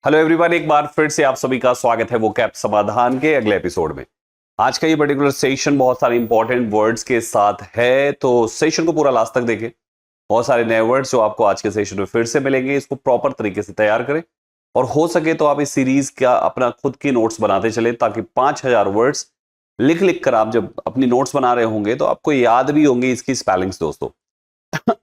Hello everyone, एक बार फिर से आप सभी का स्वागत है वो कैप समाधान के अगले एपिसोड में। आज का ये पर्टिकुलर सेशन बहुत सारे इंपॉर्टेंट वर्ड्स के साथ है, तो सेशन को पूरा लास्ट तक देखें। बहुत सारे नए वर्ड्स जो आपको आज के सेशन में फिर से मिलेंगे, इसको प्रॉपर तरीके से तैयार करें और हो सके तो आप इस सीरीज का अपना खुद की नोट्स बनाते चले, ताकि 5000 वर्ड्स लिख लिख कर आप जब अपनी नोट्स बना रहे होंगे तो आपको याद भी होंगे इसकी स्पेलिंग्स दोस्तों।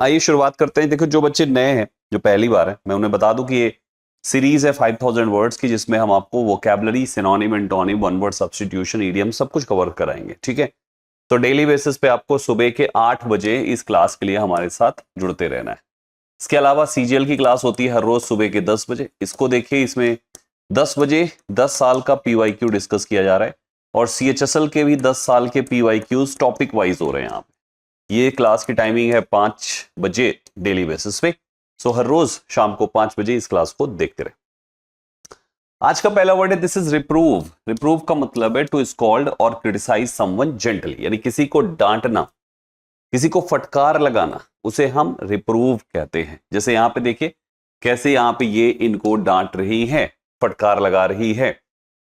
आइए शुरुआत करते हैं। देखो, जो बच्चे नए हैं, जो पहली बार है, मैं उन्हें बता दूं कि ये सीरीज है 5000 वर्ड्स की, जिसमें हम आपको vocabulary, synonym, antonym, one word substitution, idiom सब कुछ कवर कराएंगे। ठीक है, तो डेली बेसिस पे आपको सुबह के 8 बजे इस क्लास के लिए हमारे साथ जुड़ते रहना है। इसके अलावा सीजीएल की क्लास होती है हर रोज सुबह के 10 बजे। इसको देखिए, इसमें 10 बजे 10 साल का पीवाईक्यू डिस्कस किया जा रहा है और सीएचएसएल के भी 10 साल के पीवाईक्यूज टॉपिक वाइज हो रहे हैं यहाँ पे। ये क्लास की टाइमिंग है 5 बजे डेली बेसिस पे। सो हर रोज शाम को 5 बजे इस क्लास को देखते रहे। आज का पहला वर्ड है दिस इज रिप्रूव। रिप्रूव का मतलब है टू स्कॉल्ड और क्रिटिसाइज समवन जेंटली, यानी किसी को डांटना, किसी को फटकार लगाना, उसे हम रिप्रूव कहते हैं। जैसे यहां पे देखिए कैसे यहां पे ये इनको डांट रही है, फटकार लगा रही है।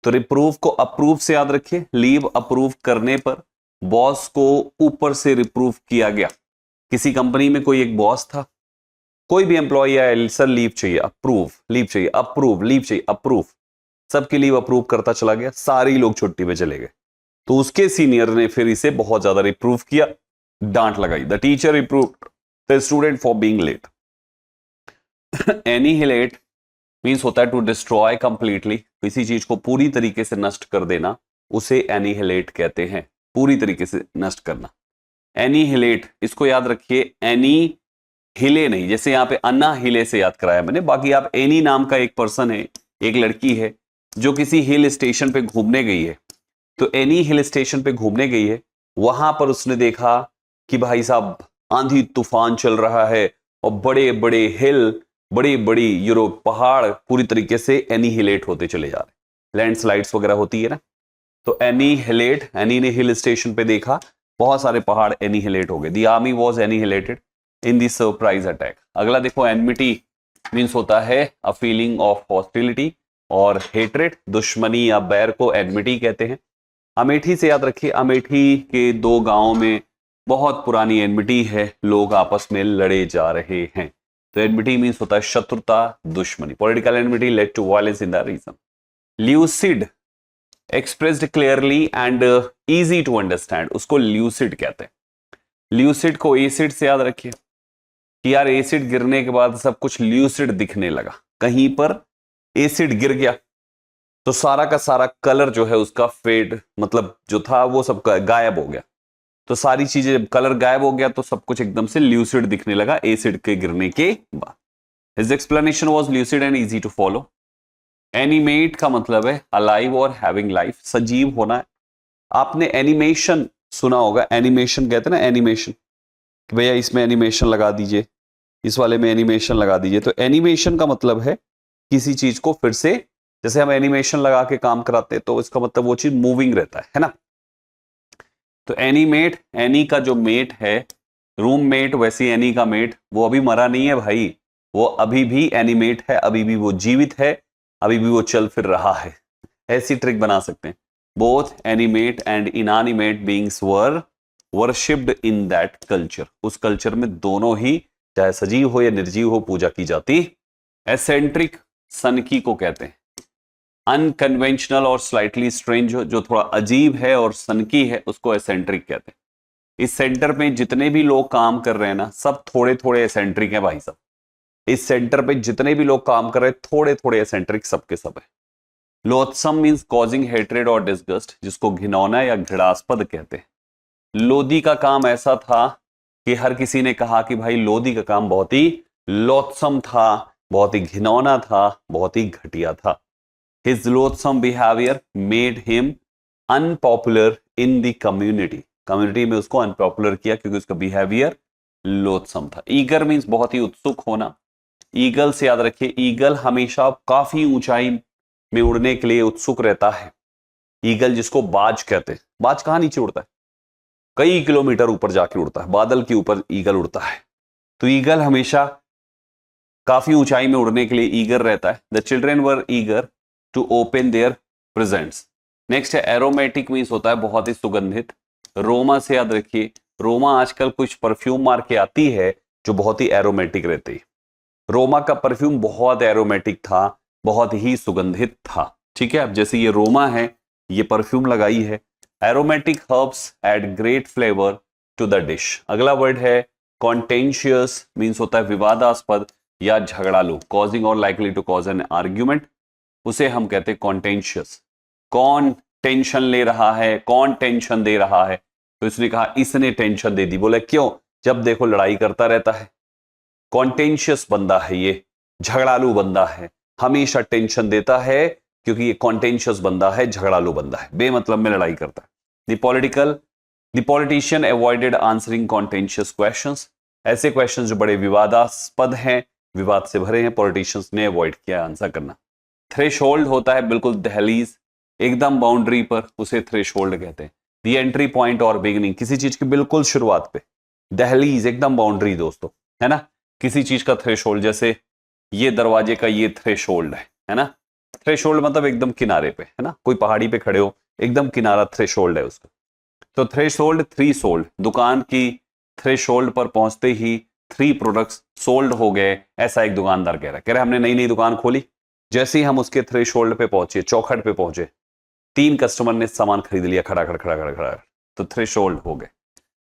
तो रिप्रूव को अप्रूव से याद रखिए। लीव अप्रूव करने पर बॉस को ऊपर से रिप्रूव किया गया। किसी कंपनी में कोई एक बॉस था, कोई भी एम्प्लॉय आया, सर लीव चाहिए, अप्रूव, लीव चाहिए, अप्रूव, लीव चाहिए, अप्रूव, सबकी लीव अप्रूव करता चला गया, सारे लोग छुट्टी पे चले गए। तो उसके सीनियर ने फिर इसे बहुत ज्यादा रिप्रूव किया, डांट लगाई। The teacher reprove the student for being late. Annihilate means होता है टू डिस्ट्रॉय कंप्लीटली, किसी चीज को पूरी तरीके से नष्ट कर देना, उसे एनिहिलेट कहते हैं। पूरी तरीके से नष्ट करना, एनिहिलेट। इसको याद रखिए, एनी हिले नहीं, जैसे यहां पे अन्ना हिले से याद कराया मैंने। बाकी आप एनी नाम का एक पर्सन है, एक लड़की है जो किसी हिल स्टेशन पे घूमने गई है। तो एनी हिल स्टेशन पे घूमने गई है, वहां पर उसने देखा कि भाई साहब आंधी तूफान चल रहा है और बड़े बड़े हिल, बड़ी बड़ी यूरोप पहाड़ पूरी तरीके से एनीहिलेट होते चले जा रहे, लैंडस्लाइड्स वगैरह होती है ना। तो एनीहिलेट, एनी ने हिल स्टेशन पे देखा बहुत सारे पहाड़ एनीहिलेट हो गए। The army was annihilated in the surprise attack. अगला देखो, एनमिटी मीन्स होता है अ फीलिंग ऑफ हॉस्टिलिटी और हेट्रेड, दुश्मनी या बैर को एनमिटी कहते हैं। अमेठी से याद रखिए, अमेठी के 2 गांवों में बहुत पुरानी एनमिटी है, लोग आपस में लड़े जा रहे हैं। तो एनमिटी मीन्स होता है शत्रुता, दुश्मनी। Political enmity led to violence in the region. Lucid expressed clearly and easy to understand, उसको ल्यूसिड कहते हैं। ल्यूसिड को एसिड से याद रखिए कि यार एसिड गिरने के बाद सब कुछ ल्यूसिड दिखने लगा। कहीं पर एसिड गिर गया तो सारा का सारा कलर जो है उसका फेड, मतलब जो था वो सब गायब हो गया। तो सारी चीजें जब कलर गायब हो गया तो सब कुछ एकदम से ल्यूसिड दिखने लगा एसिड के गिरने के बाद। His explanation was lucid and easy to follow. Animate का मतलब है अलाइव और हैविंग लाइफ, सजीव होना है। आपने एनिमेशन सुना होगा, एनिमेशन कहते हैं ना, एनिमेशन, कि भैया इसमें एनिमेशन लगा दीजिए, इस वाले में एनिमेशन लगा दीजिए। तो एनिमेशन का मतलब है किसी चीज को फिर से, जैसे हम एनिमेशन लगा के काम कराते हैं तो इसका मतलब वो चीज मूविंग रहता है ना। तो एनीमेट, एनी का जो मेट है, रूम मेट, वैसी एनी का मेट, वो अभी मरा नहीं है भाई, वो अभी भी एनिमेट है, अभी भी वो जीवित है, अभी भी वो चल फिर रहा है। ऐसी ट्रिक बना सकते हैं। Both animate and inanimate beings were worshipped in that culture, उस कल्चर में दोनों ही, चाहे सजीव हो या निर्जीव हो, पूजा की जाती। एसेंट्रिक सनकी को कहते हैं। अनकन्वेंशनल और स्लाइटली स्ट्रेंज, जो थोड़ा अजीब है और सनकी है, उसको एसेंट्रिक कहते हैं। इस सेंटर पे जितने भी लोग काम कर रहे हैं ना, सब थोड़े थोड़े एसेंट्रिक हैं भाई साहब। इस सेंटर पे जितने भी लोग काम कर रहे हैं थोड़े थोड़े एसेंट्रिक सबके सब है। लोथसम मींस कॉजिंग हेट्रेड और डिसगस्ट, जिसको घिनौना या घृणास्पद कहते हैं। लोधी का काम ऐसा था कि हर किसी ने कहा कि भाई लोधी का काम बहुत ही लोथसम था, बहुत ही घिनौना था, बहुत ही घटिया था। His loathsome behavior made him unpopular in the community. Community में उसको अनपॉपुलर किया क्योंकि उसका बिहेवियर लोथसम था। ईगर मीन्स बहुत ही उत्सुक होना। ईगल से याद रखिए, ईगल हमेशा काफी ऊंचाई में उड़ने के लिए उत्सुक रहता है। ईगल जिसको बाज कहते हैं। बाज कहां नीचे उड़ता है? कई किलोमीटर ऊपर जाके उड़ता है, बादल के ऊपर ईगल उड़ता है। तो ईगल हमेशा काफी ऊंचाई में उड़ने के लिए ईगर रहता है। The children were eager to open their presents. Next है एरोमेटिक, मीन्स होता है बहुत ही सुगंधित। रोमा से याद रखिए, रोमा आजकल कुछ परफ्यूम मार के आती है जो बहुत ही एरोमेटिक रहती है। रोमा का परफ्यूम बहुत एरोमेटिक था, बहुत ही सुगंधित था। ठीक है, अब जैसे ये रोमा है, ये परफ्यूम लगाई है। Aromatic herbs add great flavour to the dish. अगला वर्ड है कॉन्टेंशियस, मीन्स होता है विवादास्पद या झगड़ालू, कॉजिंग और likely to cause an argument, उसे हम कहते हैं कॉन्टेंशियस। कौन टेंशन ले रहा है, कौन टेंशन दे रहा है, तो इसने कहा इसने टेंशन दे दी। बोले क्यों? जब देखो लड़ाई करता रहता है। कॉन्टेंशियस बंदा है, ये झगड़ालू बंदा है, हमेशा टेंशन देता है क्योंकि ये कॉन्टेंशियस बंदा है, झगड़ालू बंदा है, बेमतलब में लड़ाई करता है। The politician avoided answering contentious questions. ऐसे क्वेश्चंस जो बड़े विवादास्पद हैं, विवाद से भरे हैं, पॉलिटिशियंस ने अवॉइड किया आंसर करना। थ्रेशोल्ड होता है बिल्कुल दहलीज, एकदम बाउंड्री पर, उसे थ्रेशोल्ड कहते हैं। द एंट्री पॉइंट और बिगिनिंग, किसी चीज की बिल्कुल शुरुआत पे। दहलीज एकदम बाउंड्री दोस्तों, है ना, किसी चीज का थ्रेशोल्ड, जैसे ये दरवाजे का ये थ्रेशोल्ड है ना। थ्रेशोल्ड मतलब एकदम किनारे पे, है ना, कोई पहाड़ी पे खड़े हो, एकदम किनारा थ्रेशोल्ड है उसका। तो थ्रेशोल्ड, थ्री सोल्ड, दुकान की थ्रेशोल्ड पर पहुंचते ही 3 प्रोडक्ट्स सोल्ड हो गए, ऐसा एक दुकानदार कह रहा है हमने नई नई दुकान खोली, जैसे ही हम उसके थ्रेशोल्ड पे पहुंचे, चौखट पे पहुंचे, 3 कस्टमर ने सामान खरीद लिया खड़ा खड़ा, तो थ्रेशोल्ड हो गए।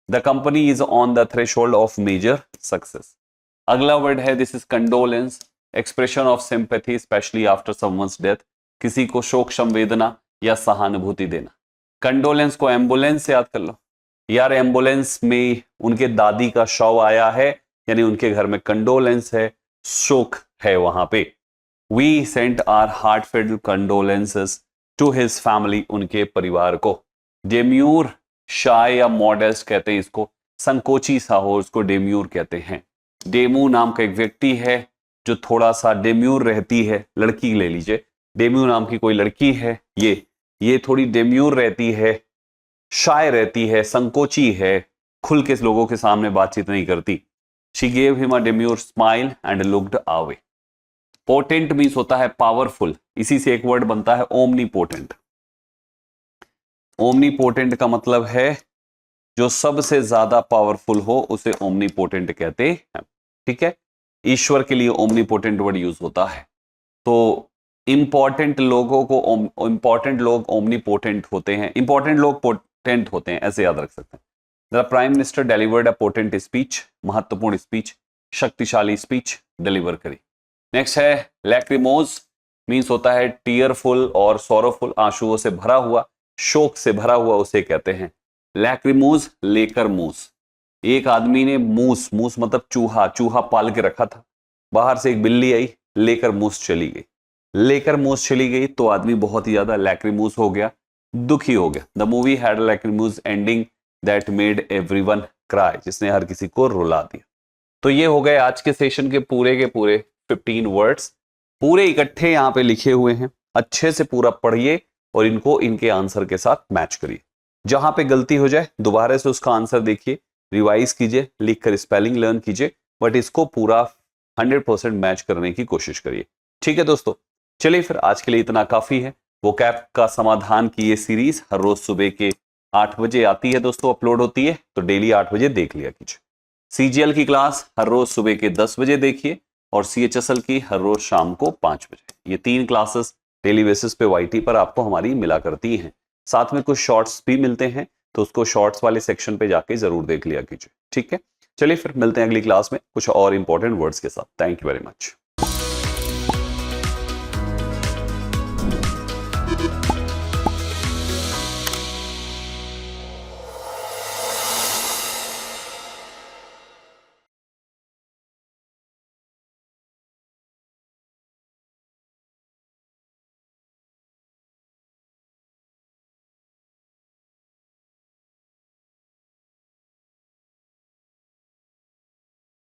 The company is on the threshold of major success. अगला वर्ड है this is condolence, expression of sympathy especially after someone's death, किसी को शोक संवेदना या सहानुभूति देना। कंडोलेंस को एम्बुलेंस से याद कर लो यार, एम्बुलेंस में उनके दादी का शव आया है, यानी उनके घर में कंडोलेंस है, शोक है वहां पे। We sent our heartfelt condolences to his family, उनके परिवार को। डेम्यूर, शाय या मॉडेस्ट कहते हैं इसको, संकोची सा हो उसको डेम्यूर कहते हैं। डेमू नाम का एक व्यक्ति है जो थोड़ा सा डेम्यूर रहती है, लड़की ले लीजिए, डेम्यू नाम की कोई लड़की है, ये थोड़ी डेम्यूर रहती है, शाय रहती है, संकोची है, खुल के लोगों के सामने बातचीत नहीं करती। She gave him a demure smile and looked away. Potent means होता है पावरफुल, इसी से एक वर्ड बनता है ओमनीपोटेंट। ओमनीपोटेंट का मतलब है जो सबसे ज्यादा पावरफुल हो उसे ओमनीपोटेंट कहते हैं। ठीक है, ईश्वर के लिए ओमनीपोटेंट वर्ड यूज होता है। तो इंपॉर्टेंट लोगों को, इंपॉर्टेंट लोग ओमनीपोटेंट होते हैं, इंपॉर्टेंट लोग पोटेंट होते हैं, ऐसे याद रख सकते हैं। The prime minister delivered a potent speech, महत्वपूर्ण स्पीच, शक्तिशाली स्पीच डिलीवर करी। नेक्स्ट है लैक्रिमोज, मीन्स होता है टीयरफुल और सॉरोफुल, आंसुओं से भरा हुआ, शोक से भरा हुआ, उसे कहते हैं लैक्रिमोज। लेकर मूस, एक आदमी ने मूस मतलब चूहा पाल के रखा था, बाहर से एक बिल्ली आई, लेकर मूस चली गई। लेकर मूस चली गई तो आदमी बहुत ही ज्यादा लैक्रिमोस हो गया, दुखी हो गया। The movie had lachrymose ending that made everyone cry, जिसने हर किसी को रुला दिया। तो ये हो गए आज के सेशन के पूरे 15 वर्ड्स, पूरे इकट्ठे यहाँ पे लिखे हुए हैं। अच्छे से पूरा पढ़िए और इनको इनके आंसर के साथ मैच करिए। जहां पे गलती हो जाए दोबारा से उसका आंसर देखिए, रिवाइज कीजिए, लिखकर स्पेलिंग लर्न कीजिए, बट इसको पूरा 100% मैच करने की कोशिश करिए। ठीक है दोस्तों, चलिए फिर आज के लिए इतना काफी है। वोकैब का समाधान की ये सीरीज हर रोज सुबह के 8 बजे आती है दोस्तों, अपलोड होती है, तो डेली 8 बजे देख लिया कीजिए। सीजीएल की क्लास हर रोज सुबह के 10 बजे देखिए और सीएचएसएल की हर रोज शाम को 5 बजे। ये 3 क्लासेस डेली बेसिस पे वाईटी पर आपको हमारी मिला करती हैं। साथ में कुछ शॉर्ट्स भी मिलते हैं, तो उसको शॉर्ट्स वाले सेक्शन पे जाके जरूर देख लिया कीजिए। ठीक है, चलिए फिर मिलते हैं अगली क्लास में कुछ और इंपॉर्टेंट वर्ड्स के साथ। Thank you very much.